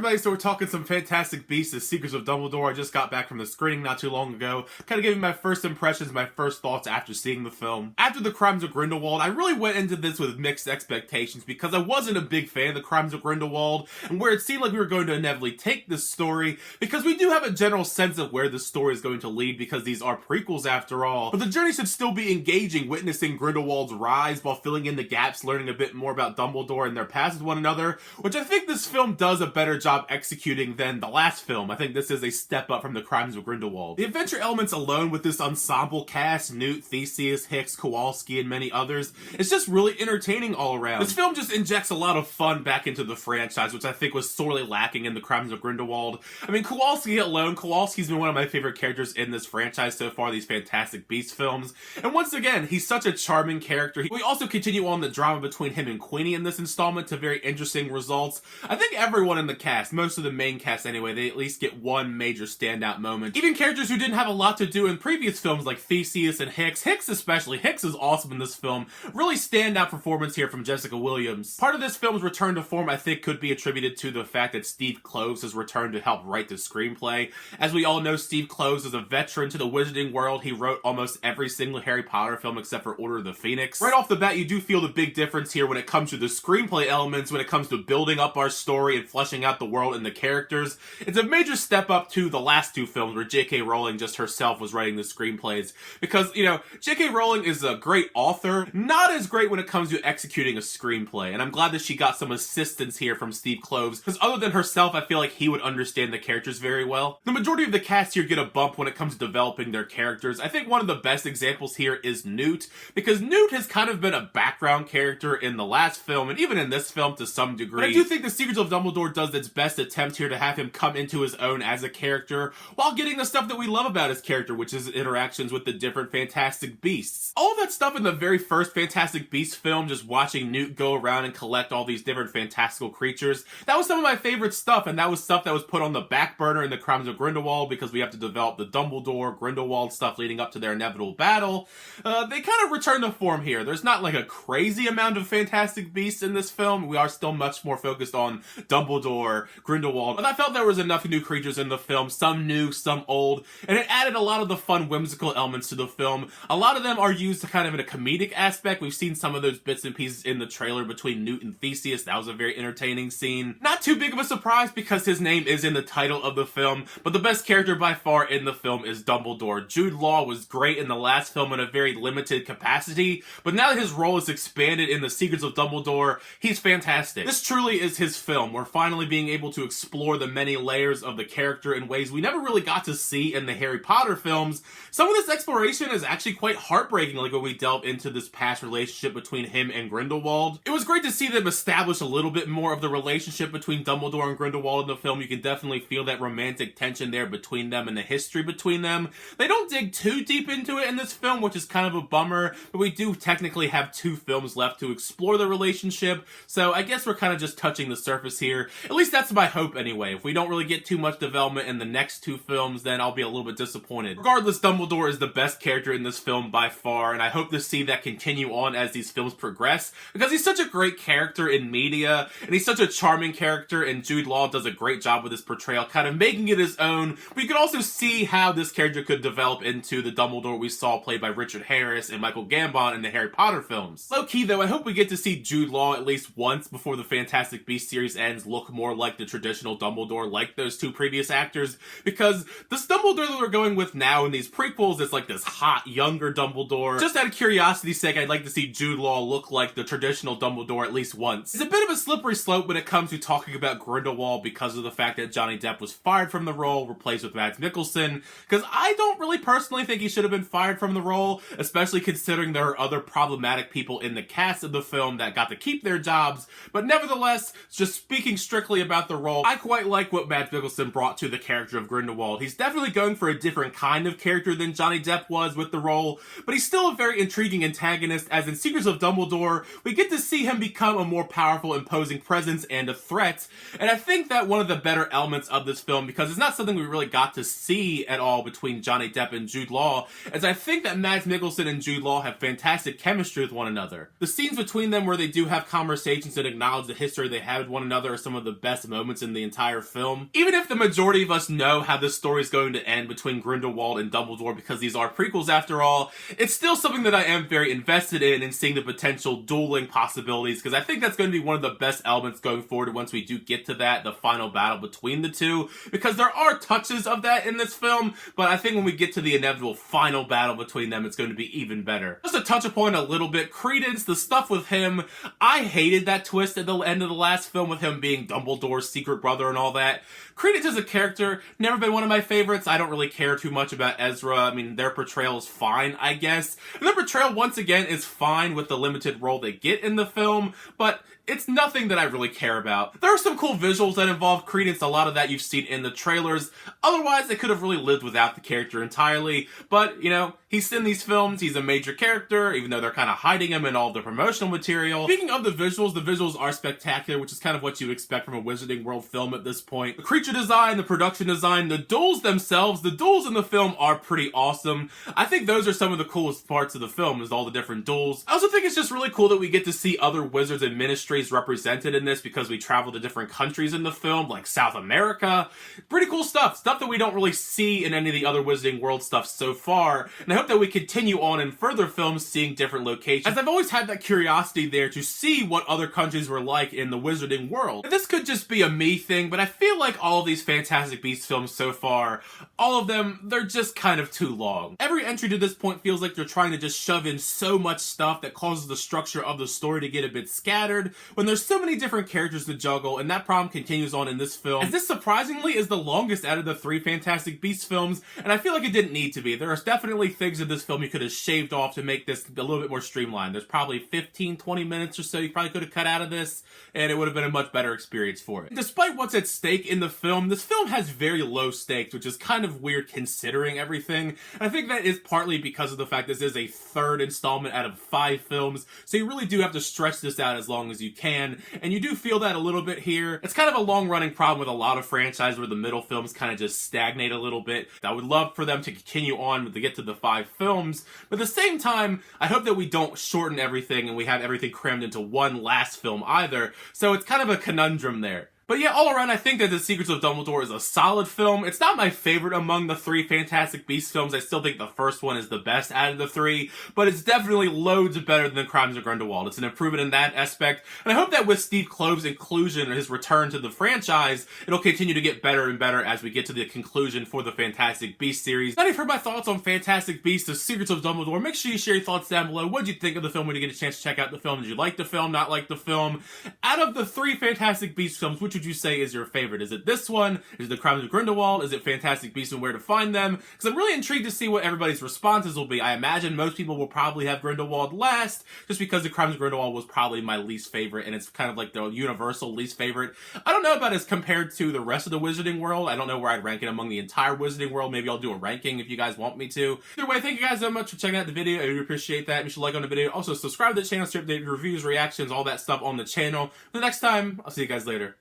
everybody, so we're talking some Fantastic Beasts, The Secrets of Dumbledore. I just got back from the screening not too long ago, kind of giving my first impressions, my first thoughts after seeing the film. After The Crimes of Grindelwald, I really went into this with mixed expectations because I wasn't a big fan of The Crimes of Grindelwald, and where it seemed like we were going to inevitably take this story, because we do have a general sense of where the story is going to lead, because these are prequels after all. But the journey should still be engaging, witnessing Grindelwald's rise while filling in the gaps, learning a bit more about Dumbledore and their past with one another, which I think this film does a better job executing than the last film. I think this is a step up from The Crimes of Grindelwald. The adventure elements alone with this ensemble cast, Newt, Theseus, Hicks, Kowalski, and many others, it's just really entertaining all around. This film just injects a lot of fun back into the franchise, which I think was sorely lacking in The Crimes of Grindelwald. I mean, Kowalski alone, Kowalski's been one of my favorite characters in this franchise so far, these Fantastic Beasts films. And once again, he's such a charming character. We also continue on the drama between him and Queenie in this installment to very interesting results. I think everyone in the cast, most of the main cast anyway, they at least get one major standout moment. Even characters who didn't have a lot to do in previous films like Theseus and Hicks, Hicks especially, Hicks is awesome in this film. Really standout performance here from Jessica Williams. Part of this film's return to form I think could be attributed to the fact that Steve Kloves has returned to help write the screenplay. As we all know, Steve Kloves is a veteran to the wizarding world. He wrote almost every single Harry Potter film except for Order of the Phoenix. Right off the bat, you do feel the big difference here when it comes to the screenplay elements, when it comes to building up our story and fleshing out the world and the characters. It's a major step up to the last two films where J.K. Rowling just herself was writing the screenplays. Because, you know, J.K. Rowling is a great author, not as great when it comes to executing a screenplay. And I'm glad that she got some assistance here from Steve Kloves, because other than herself, I feel like he would understand the characters very well. The majority of the cast here get a bump when it comes to developing their characters. I think one of the best examples here is Newt, because Newt has kind of been a background character in the last film, and even in this film to some degree. But I do think The Secrets of Dumbledore does its best attempt here to have him come into his own as a character, while getting the stuff that we love about his character, which is interactions with the different Fantastic Beasts. All of that stuff in the very first Fantastic Beasts film, just watching Newt go around and collect all these different fantastical creatures, that was some of my favorite stuff, and that was stuff that was put on the back burner in The Crimes of Grindelwald, because we have to develop the Dumbledore, Grindelwald stuff leading up to their inevitable battle. They kind of return to form here. There's not like a crazy amount of Fantastic Beasts in this film. We are still much more focused on Dumbledore, Grindelwald, but I felt there was enough new creatures in the film, some new, some old, and it added a lot of the fun, whimsical elements to the film. A lot of them are used kind of in a comedic aspect. We've seen some of those bits and pieces in the trailer between Newt and Theseus. That was a very entertaining scene. Not too big of a surprise because his name is in the title of the film, but the best character by far in the film is Dumbledore. Jude Law was great in the last film in a very limited capacity, but now that his role is expanded in The Secrets of Dumbledore, he's fantastic. This truly is his film. We're finally being able to explore the many layers of the character in ways we never really got to see in the Harry Potter films. Some of this exploration is actually quite heartbreaking, like when we delve into this past relationship between him and Grindelwald. It was great to see them establish a little bit more of the relationship between Dumbledore and Grindelwald in the film. You can definitely feel that romantic tension there between them and the history between them. They don't dig too deep into it in this film, which is kind of a bummer, but we do technically have two films left to explore the relationship, so I guess we're kind of just touching the surface here. At least that's my hope anyway. If we don't really get too much development in the next two films, then I'll be a little bit disappointed. Regardless, Dumbledore is the best character in this film by far, and I hope to see that continue on as these films progress, because he's such a great character in media, and he's such a charming character, and Jude Law does a great job with his portrayal, kind of making it his own. But you can also see how this character could develop into the Dumbledore we saw played by Richard Harris and Michael Gambon in the Harry Potter films. Low-key though, I hope we get to see Jude Law at least once before the Fantastic Beasts series ends look more like the traditional Dumbledore, like those two previous actors, because this Dumbledore that we're going with now in these prequels is like this hot, younger Dumbledore. Just out of curiosity's sake, I'd like to see Jude Law look like the traditional Dumbledore at least once. It's a bit of a slippery slope when it comes to talking about Grindelwald because of the fact that Johnny Depp was fired from the role, replaced with Mads Mikkelsen, because I don't really personally think he should have been fired from the role, especially considering there are other problematic people in the cast of the film that got to keep their jobs. But nevertheless, just speaking strictly about the role, I quite like what Mads Mikkelsen brought to the character of Grindelwald. He's definitely going for a different kind of character than Johnny Depp was with the role, but he's still a very intriguing antagonist, as in Secrets of Dumbledore, we get to see him become a more powerful, imposing presence and a threat. And I think that one of the better elements of this film, because it's not something we really got to see at all between Johnny Depp and Jude Law, is I think that Mads Mikkelsen and Jude Law have fantastic chemistry with one another. The scenes between them where they do have conversations and acknowledge the history they have with one another are some of the best moments in the entire film. Even if the majority of us know how this story is going to end between Grindelwald and Dumbledore, because these are prequels after all, it's still something that I am very invested in seeing the potential dueling possibilities, because I think that's going to be one of the best elements going forward once we do get to that, the final battle between the two, because there are touches of that in this film, but I think when we get to the inevitable final battle between them, it's going to be even better. Just to touch upon a little bit, Credence, the stuff with him, I hated that twist at the end of the last film with him being Dumbledore's secret brother and all that. Credence as a character, never been one of my favorites. I don't really care too much about Ezra. I mean, their portrayal is fine, I guess. And their portrayal, once again, is fine with the limited role they get in the film, but it's nothing that I really care about. There are some cool visuals that involve Credence, a lot of that you've seen in the trailers. Otherwise, they could have really lived without the character entirely, but, you know, he's in these films, he's a major character, even though they're kind of hiding him in all the promotional material. Speaking of the visuals are spectacular, which is kind of what you expect from a Wizarding World film at this point. The creature design, the production design, the duels themselves, the duels in the film are pretty awesome. I think those are some of the coolest parts of the film, is all the different duels. I also think it's just really cool that we get to see other wizards and ministries represented in this, because we travel to different countries in the film, like South America. Pretty cool stuff that we don't really see in any of the other Wizarding World stuff so far, and I hope that we continue on in further films seeing different locations, as I've always had that curiosity there to see what other countries were like in the Wizarding World. And this could just be a me thing, but I feel like all of these Fantastic Beasts films so far, all of them, they're just kind of too long. Every entry to this point feels like they're trying to just shove in so much stuff that causes the structure of the story to get a bit scattered, when there's so many different characters to juggle, and that problem continues on in this film, as this surprisingly is the longest out of the 3 Fantastic Beasts films, and I feel like it didn't need to be. There are definitely things in this film you could have shaved off to make this a little bit more streamlined. There's probably 15-20 minutes or so you probably could have cut out of this, and it would have been a much better experience for it. Despite what's at stake in the film, this film has very low stakes, which is kind of weird considering everything, and I think that is partly because of the fact this is a 3rd installment out of 5 films, so you really do have to stretch this out as long as you can, and you do feel that a little bit here. It's kind of a long-running problem with a lot of franchises where the middle films kind of just stagnate a little bit. I would love for them to continue on to get to the 5 films, but at the same time, I hope that we don't shorten everything and we have everything crammed into one last film either, so it's kind of a conundrum there. But yeah, all around, I think that The Secrets of Dumbledore is a solid film. It's not my favorite among the 3 Fantastic Beasts films. I still think the first one is the best out of the 3, but it's definitely loads better than Crimes of Grindelwald. It's an improvement in that aspect, and I hope that with Steve Klove's inclusion and his return to the franchise, it'll continue to get better and better as we get to the conclusion for the Fantastic Beasts series. Now you've heard my thoughts on Fantastic Beasts, The Secrets of Dumbledore. Make sure you share your thoughts down below. What did you think of the film when you get a chance to check out the film? Did you like the film, not like the film? Out of the 3 Fantastic Beasts films, which would you say is your favorite? Is it this one? Is it The Crimes of Grindelwald? Is it Fantastic Beasts and Where to Find Them? Because I'm really intrigued to see what everybody's responses will be. I imagine most people will probably have Grindelwald last, just because The Crimes of Grindelwald was probably my least favorite, and it's kind of like the universal least favorite. I don't know about as compared to the rest of the Wizarding World. I don't know where I'd rank it among the entire Wizarding World. Maybe I'll do a ranking if you guys want me to. Either way, thank you guys so much for checking out the video. I really appreciate that. Make sure to like on the video. Also, subscribe to the channel to update reviews, reactions, all that stuff on the channel. The next time, I'll see you guys later.